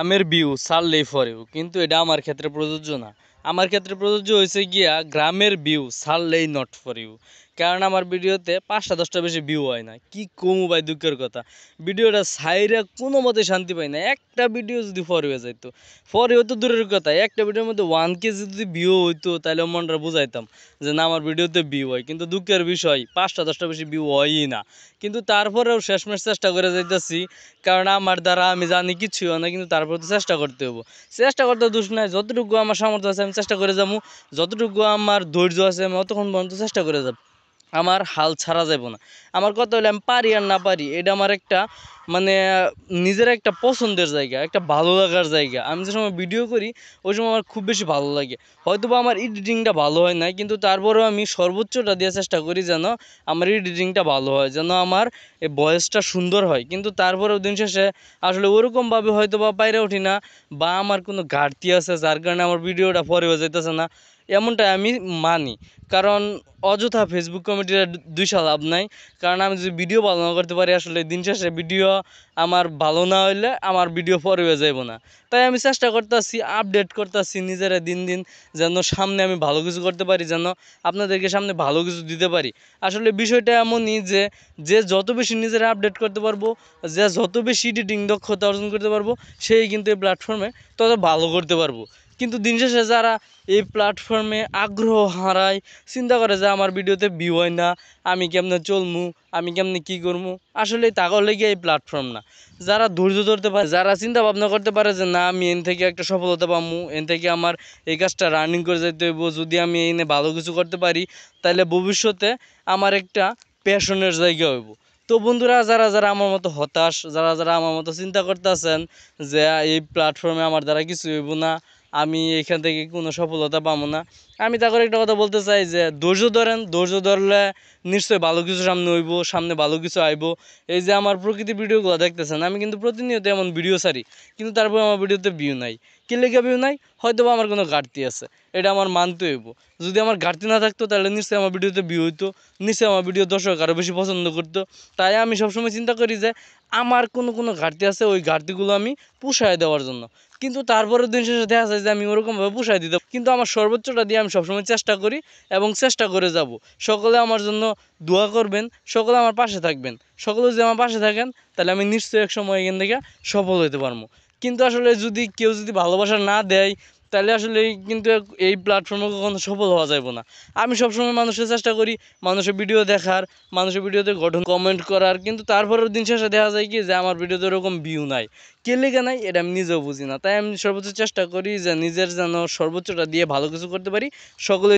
গ্রামের view ছাড়লেই for you, কিন্তু এটা আমার ক্ষেত্রে প্রযোজ্য না। আমার ক্ষেত্রে প্রযোজ্য হয়েছে গিয়া গ্রামের ভিউ ছাড়লেই নট ফর ইউ। কারণ আমার ভিডিওতে 5টা 10টা বেশি ভিউ হয় না। কি কমু ভাই, দুঃখের কথা। ভিডিওটা ছাইরা কোনো মতে শান্তি পাই না। একটা ভিডিও যদি ফর ইউ যাইতো, ফর ইউ তো দূরের কথা, একটা ভিডিওর মধ্যে 1K যদি ভিউ হইতো তাহলে মনটা বুঝাইতাম যে না আমার ভিডিওতে ভিউ হয়। কিন্তু দুঃখের বিষয় 5টা 10টা বেশি ভিউ হয়ই না। কিন্তু তারপরেও শেষমেশ চেষ্টা করে যাইতেছি, কারণ আমার দ্বারা আমি জানি কিছুই হয় না, কিন্তু তারপর তো চেষ্টা করতে হবো। চেষ্টা করতে দোষ নাই, যতটুকু আমার সামর্থ্য আছে আমি চেষ্টা করে যাবো, যতটুকু আমার ধৈর্য আছে আমি অতক্ষণ পর্যন্ত চেষ্টা করে যাব। আমার হাল ছাড়া যাব না। আমার কথা হলে আমি পারি আর না পারি এটা আমার একটা মানে নিজের একটা পছন্দের জায়গা, একটা ভালো লাগার জায়গা। আমি যে সময় ভিডিও করি ওই সময় আমার খুব বেশি ভালো লাগে। হয়তো বা আমার এডিটিংটা ভালো হয় না, কিন্তু তারপরেও আমি সর্বোচ্চটা দেওয়ার চেষ্টা করি যেন আমার এডিটিংটা ভালো হয়, যেন আমার এই ভয়েসটা সুন্দর হয়। কিন্তু তারপরেও দিন শেষে আসলে ওরকমভাবে হয়তো বা পাইরে উঠি না, বা আমার কোনো ঘাটতি আছে যার কারণে আমার ভিডিওটা পরে হয়ে যেতেছে না, এমনটাই আমি মানি। কারণ অযথা ফেসবুক কমিটির দুইশা লাভ নাই। কারণ আমি যদি ভিডিও ভালো না করতে পারি, আসলে দিন শেষে ভিডিও আমার ভালো না হইলে আমার ভিডিও পরে হয়ে যাইব না। তাই আমি চেষ্টা করতেছি, আপডেট করতেছি নিজেরা দিন দিন, যেন সামনে আমি ভালো কিছু করতে পারি, যেন আপনাদেরকে সামনে ভালো কিছু দিতে পারি। আসলে বিষয়টা এমনই যে যে যত বেশি নিজেরা আপডেট করতে পারবো, যে যত বেশি এডিটিং দক্ষতা অর্জন করতে পারবো, সেই কিন্তু এই প্ল্যাটফর্মে তত ভালো করতে পারবো। কিন্তু দিন শেষে যারা এই প্ল্যাটফর্মে আগ্রহ হারায়, চিন্তা করে যে আমার ভিডিওতে ভিউ হয় না, আমি কেমনে চলমু, আমি কেমনে কী করবো, আসলে তাগর লেগে এই প্ল্যাটফর্ম না। যারা ধৈর্য ধরতে পারে, যারা চিন্তা ভাবনা করতে পারে যে না আমি এন থেকে একটা সফলতা পাবো, এন থেকে আমার এই কাজটা রানিং করে যেতে হইব, যদি আমি এনে ভালো কিছু করতে পারি তাহলে ভবিষ্যতে আমার একটা প্যাশনের জায়গা হইব। তো বন্ধুরা, যারা যারা আমার মতো হতাশ, যারা যারা আমার মতো চিন্তা করতেছেন যে এই প্ল্যাটফর্মে আমার দ্বারা কিছু হইব না, আমি এখান থেকে কোনো সফলতা পাবো না, আমি তাকে একটা কথা বলতে চাই যে ধৈর্য ধরেন। ধৈর্য ধরলে নিশ্চয়ই ভালো কিছু সামনে হইব, সামনে ভালো কিছু আইব। এই যে আমার প্রকৃতি ভিডিওগুলো দেখতেছেন, আমি কিন্তু প্রতিনিয়ত এমন ভিডিও ছাড়ি, কিন্তু তারপর আমার ভিডিওতে ভিউ নাই। কি লেগে ভিউ নাই? হয়তো বা আমার কোনো ঘাটতি আছে, এটা আমার মানতে হইব। যদি আমার ঘাটতি না থাকতো তাহলে নিশ্চয়ই আমার ভিডিওতে ভিউ হইতো, নিশ্চয়ই আমার ভিডিও দর্শক আরও বেশি পছন্দ করতো। তাই আমি সবসময় চিন্তা করি যে আমার কোনো ঘাটতি আছে, ওই ঘাটতিগুলো আমি পুষায় দেওয়ার জন্য। কিন্তু তারপরের দিন শেষে দেখা যায় যে আমি ওরকমভাবে পুষায় দিতে, কিন্তু আমার সর্বোচ্চটা দিয়ে আমি সবসময় চেষ্টা করি এবং চেষ্টা করে যাব। সকলে আমার জন্য দোয়া করবেন, সকলে আমার পাশে থাকবেন। সকলে যদি আমার পাশে থাকেন তাহলে আমি নিশ্চয়ই এক সময় এখান থেকে সফল হতে পারবো। কিন্তু আসলে যদি কেউ যদি ভালোবাসা না দেয় তাহলে আসলে কিন্তু এই প্ল্যাটফর্মে কখনো সফল হওয়া যাবে না। আমি সবসময় মানুষের চেষ্টা করি, মানুষের ভিডিও দেখার, মানুষের ভিডিওতে গঠন কমেন্ট করার, কিন্তু তারপরেও দিন শেষে দেখা যায় কি যে আমার ভিডিওতে ওরকম ভিউ নাই। কে লেগে নাই এটা আমি নিজেও বুঝি না। তাই আমি সর্বোচ্চ চেষ্টা করি যে নিজের যেন সর্বোচ্চটা দিয়ে ভালো কিছু করতে পারি। সকলে